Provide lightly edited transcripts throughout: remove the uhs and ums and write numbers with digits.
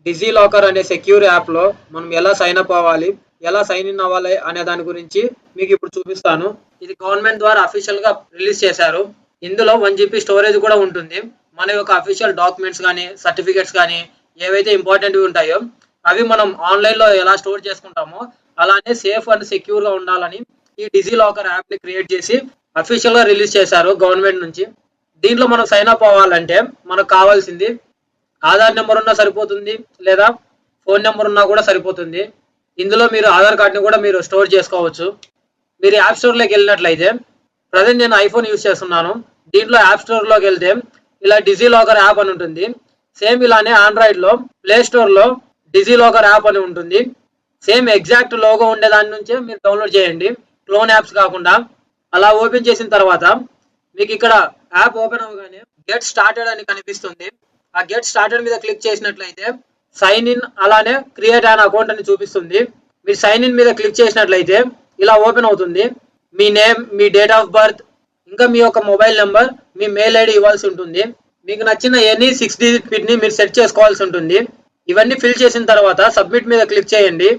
Digi locker అనే secure app లో మనం ఎలా సైన్ అప్ అవ్వాలి, ఎలా సైన్ ఇన్ అవ్వాలి అనే దాని గురించి మీకు ఇప్పుడు చూపిస్తాను. ఇది గవర్నమెంట్ ద్వారా అఫీషియల్ గా రిలీజ్ చేశారు. ఇందులో 1 GB స్టోరేజ్ కూడా ఉంటుంది. మన యొక్క అఫీషియల్ డాక్యుమెంట్స్ కానీ, సర్టిఫికెట్స్ కానీ ఏవైతే ఇంపార్టెంట్ ఉంటాయో అవి మనం ఆన్లైన్ లో ఎలా స్టోర్ చేసుకుంటామో అలానే సేఫ్ అండ్ సెక్యూర్ గా ఉండాలని ఈ డిజీ లాకర్ యాప్ ని క్రియేట్ చేసి అఫీషియల్ గా రిలీజ్ చేశారు గవర్నమెంట్ నుంచి. దీంట్లో మనం సైన్ అప్ అవ్వాలంటే మనకు కావాల్సింది ఆధార్ నెంబర్ ఉన్నా సరిపోతుంది, లేదా ఫోన్ నెంబర్ ఉన్నా కూడా సరిపోతుంది. ఇందులో మీరు ఆధార్ కార్డ్ని కూడా మీరు స్టోర్ చేసుకోవచ్చు. మీరు యాప్ స్టోర్లోకి వెళ్ళినట్లయితే, ప్రజెంట్ నేను ఐఫోన్ యూస్ చేస్తున్నాను. దీంట్లో యాప్ స్టోర్లోకి వెళ్తే ఇలా డిజీ లాకర్ యాప్ అని ఉంటుంది. సేమ్ ఇలానే ఆండ్రాయిడ్లో ప్లే స్టోర్లో డిజీ లాకర్ యాప్ అని ఉంటుంది. సేమ్ ఎగ్జాక్ట్ లోగో ఉండే దాని నుంచే మీరు డౌన్లోడ్ చేయండి, క్లోన్ యాప్స్ కాకుండా. అలా ఓపెన్ చేసిన తర్వాత మీకు ఇక్కడ యాప్ ఓపెన్ అవ్వగానే గెట్ స్టార్టెడ్ అని కనిపిస్తుంది. ఆ గెట్ స్టార్టెడ్ మీద క్లిక్ చేసినట్లయితే సైన్ ఇన్ అలానే క్రియేట్ అన్ అకౌంట్ అని చూపిస్తుంది. మీరు సైన్ ఇన్ మీద క్లిక్ చేసినట్లయితే ఇలా ఓపెన్ అవుతుంది. మీ నేమ్, మీ డేట్ ఆఫ్ బర్త్, ఇంకా మీ యొక్క మొబైల్ నెంబర్, మీ మెయిల్ ఐడి ఇవ్వాల్సి ఉంటుంది. మీకు నచ్చిన ఎనీ 6 digit పిన్ ని మీరు సెట్ చేసుకోవాల్సి ఉంటుంది. ఇవన్నీ ఫిల్ చేసిన తర్వాత సబ్మిట్ మీద క్లిక్ చేయండి.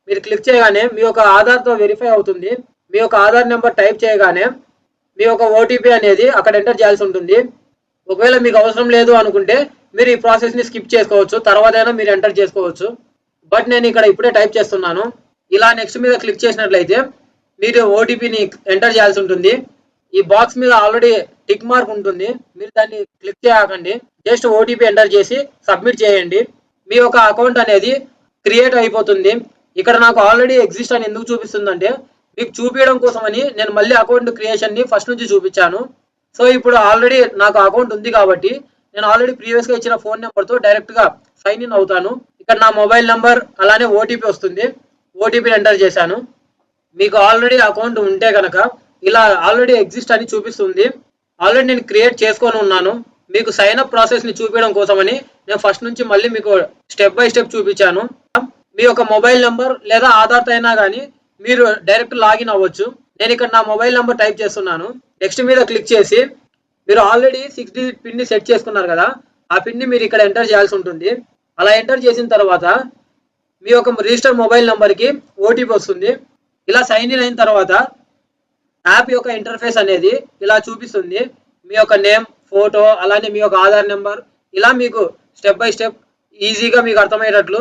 మీరు క్లిక్ చేయగానే మీ యొక్క ఆధార్తో వెరిఫై అవుతుంది. మీ యొక్క ఆధార్ నెంబర్ టైప్ చేయగానే మీ యొక్క ఓటీపీ అనేది అక్కడ ఎంటర్ చేయాల్సి ఉంటుంది. ఒకవేళ మీకు అవసరం లేదు అనుకుంటే మీరు ఈ ప్రాసెస్ ని స్కిప్ చేసుకోవచ్చు, తర్వాత అయినా మీరు ఎంటర్ చేసుకోవచ్చు. బట్ నేను ఇక్కడ ఇప్పుడే టైప్ చేస్తున్నాను. ఇలా నెక్స్ట్ మీద క్లిక్ చేసినట్లయితే మీరు ఓటీపీని ఎంటర్ చేయాల్సి ఉంటుంది. ఈ బాక్స్ మీద ఆల్రెడీ టిక్ మార్క్ ఉంటుంది, మీరు దాన్ని క్లిక్ చేయకండి. జస్ట్ ఓటీపీ ఎంటర్ చేసి సబ్మిట్ చేయండి. మీ యొక్క అకౌంట్ అనేది క్రియేట్ అయిపోతుంది. ఇక్కడ నాకు ఆల్రెడీ ఎగ్జిస్ట్ అని ఎందుకు చూపిస్తుందంటే, మీకు చూపించడం కోసమని నేను మళ్ళీ అకౌంట్ క్రియేషన్ ని ఫస్ట్ నుంచి చూపించాను. సో ఇప్పుడు ఆల్రెడీ నాకు అకౌంట్ ఉంది కాబట్టి నేను ఆల్రెడీ ప్రీవియస్ గా ఇచ్చిన ఫోన్ నెంబర్ తో డైరెక్ట్ గా సైన్ ఇన్ అవుతాను. ఇక్కడ నా మొబైల్ నెంబర్ అలానే ఓటీపీ వస్తుంది. ఓటీపీ ఎంటర్ చేశాను. మీకు ఆల్రెడీ అకౌంట్ ఉంటే కనుక ఇలా ఆల్రెడీ ఎగ్జిస్ట్ అని చూపిస్తుంది. ఆల్రెడీ నేను క్రియేట్ చేసుకొని ఉన్నాను. మీకు సైన్ అప్ ప్రాసెస్ ని చూపించడం కోసమని నేను ఫస్ట్ నుంచి మళ్ళీ మీకు స్టెప్ బై స్టెప్ చూపించాను. మీ యొక్క మొబైల్ నెంబర్ లేదా ఆధార్ అయినా కానీ మీరు డైరెక్ట్ లాగిన్ అవ్వచ్చు. నేను ఇక్కడ నా మొబైల్ నెంబర్ టైప్ చేస్తున్నాను. నెక్స్ట్ మీద క్లిక్ చేసి మీరు ఆల్రెడీ 6 digit పిన్ ని సెట్ చేసుకున్నారు కదా, ఆ పిన్ ని మీరు ఇక్కడ ఎంటర్ చేయాల్సి ఉంటుంది. అలా ఎంటర్ చేసిన తర్వాత మీ యొక్క రిజిస్టర్ మొబైల్ నెంబర్కి ఓటీపీ వస్తుంది. ఇలా సైన్ ఇన్ అయిన తర్వాత యాప్ యొక్క ఇంటర్ఫేస్ అనేది ఇలా చూపిస్తుంది. మీ యొక్క నేమ్, ఫోటో అలానే మీ యొక్క ఆధార్ నెంబర్, ఇలా మీకు స్టెప్ బై స్టెప్ ఈజీగా మీకు అర్థమయ్యేటట్లు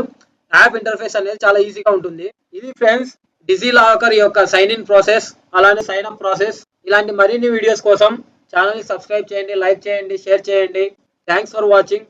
యాప్ ఇంటర్ఫేస్ అనేది చాలా ఈజీగా ఉంటుంది. ఇది ఫ్రెండ్స్ డిజీ లాకర్ యొక్క సైన్ ఇన్ ప్రాసెస్ అలానే సైన్ అప్ ప్రాసెస్. ఇలాంటి మరిన్ని వీడియోస్ కోసం ఛానల్ని సబ్స్క్రైబ్ చేయండి, లైక్ చేయండి, షేర్ చేయండి. Thanks for watching.